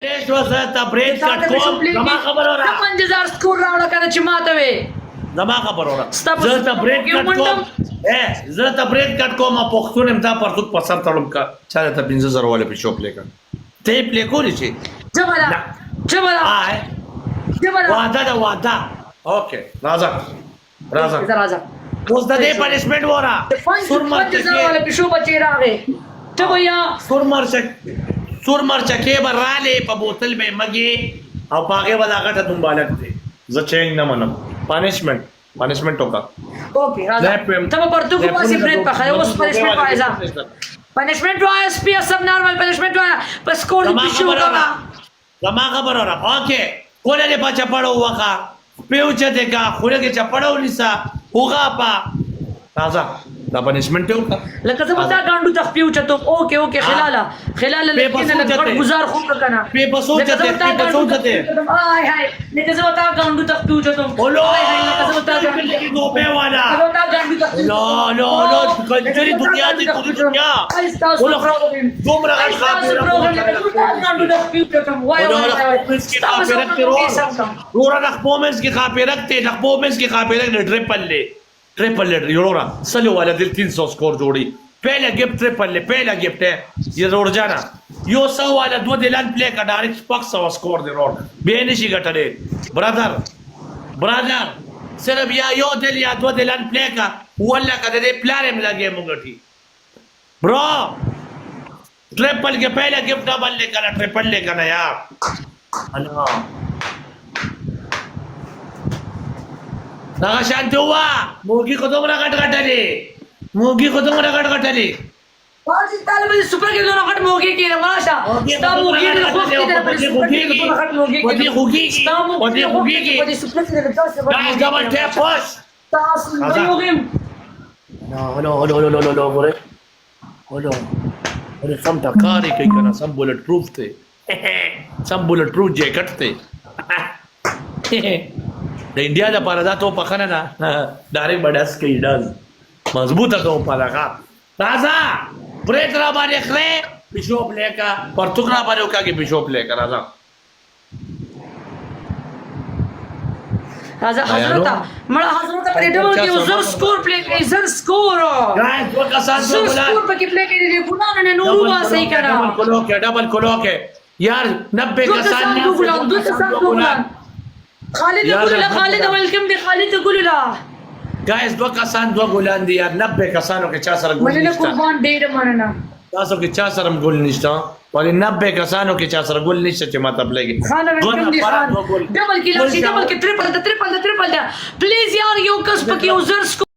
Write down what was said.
برید کټ کوم زما خبر اورا 5000 سکور راوړه کنه چې ماته وې زما خبر اورا زه ته برید کټ کوم زه ته برید کټ کوم پښتون امتا پرتوک پسر تړم کا چا ته 15000 والے په شو پلی کړ ته پلی کولی شي جبلا وعده دا وعده اوکې راځه راځه اوس د دې پنشمنت وره سور مرچ والے په شو بچی راغې ته ویا سور مرچ کې براله په بوتل به مګي او پاګه ولا غټه تم بالک دي زه چینج نه منم پنشمنت وکا اوکې راځه ته پرتو کو پاسې برید په خله اوس پنشمنت وایزا پنشمنت وای اس پی سب نارمل پنشمنت وای په سکور دي شو کا زما خبر اورا اوکې کوله دې پچا پړو وکا پیوچه دې کا خوله کې چپړو لیسا وګا پا راځه دا پنشمنت وکا لکه زما تا ګاندو تخ پیوچه ته اوکې خلال لیکن لکه گزار خو کنه په بسوچه ته آی هاي لکه زما تا ګاندو تخ پیوچه ته آی هاي لکه زما تا ګاندو په والا لا کنجری دنیا دې دنیا دومره غټ خاطر ګاندو تخ پیوچه ته وای رورا د پومنس کې خاطر رکھتے د پومنس کې خاطر ट्रिपल योड़ा सलो वाला दिल 300 स्कोर जोड़ी पहला गिफ्ट ट्रिपल पहला गिफ्ट है ये रोड जाना यो 100 वाला दो दिलान प्ले का डायरेक्ट पक 100 स्कोर दे रोड बेनिशी गटड़े ब्रदर सिर्फ या यो दिल या दो दिलान प्ले का वल्ला का दे प्लारे में लगे मुंगटी ब्रो ट्रिपल के पहला गिफ्ट डबल लेकर ट्रिपल लेकर यार अल्लाह نغه شانتی وا موګي کوم راګټ غټلې پاجي طالب سپر کې دوه غټ موګي کې ماشا ستا موګي دې خو کې دې په سپر کې دوه غټ موګي کې ودي خوګي سپر کې دې تاسو دا ډبل ټیپ پوش تاسو موګي هلو سم تکاری کوي کنه سم بولټ پروف ته سم بولټ پروف جیکټ ته د انډیا د پاره دا ته په خنه نه ډایرکټ بډاس کې ډاز مضبوطه ته په لگا راځه برید را باندې خره بشوپ لیکا پرتګ را باندې وکا کې بشوپ لیکا راځه حضرت پر ډبل کې زر سکور پلی کې زر سکور غاښ وکاسان زر سکور په کې پلی کې دې ګلان نه نورو واسي کړه ډبل کلوکه یار 90 کسان خالد ویلکم دی خالد ګلولا گایز دو کسان دو ګلان دي یار 90 کسانو کې چا سره ګل مننه قربان ډېر مننه تاسو کې چا سره ګل نشته ولی 90 کسانو کې چا سره ګل نشته چې ماته بلګي خان ویلکم دی خان ډبل کې ټریپل دا پلیز یار یو کس پکې وزر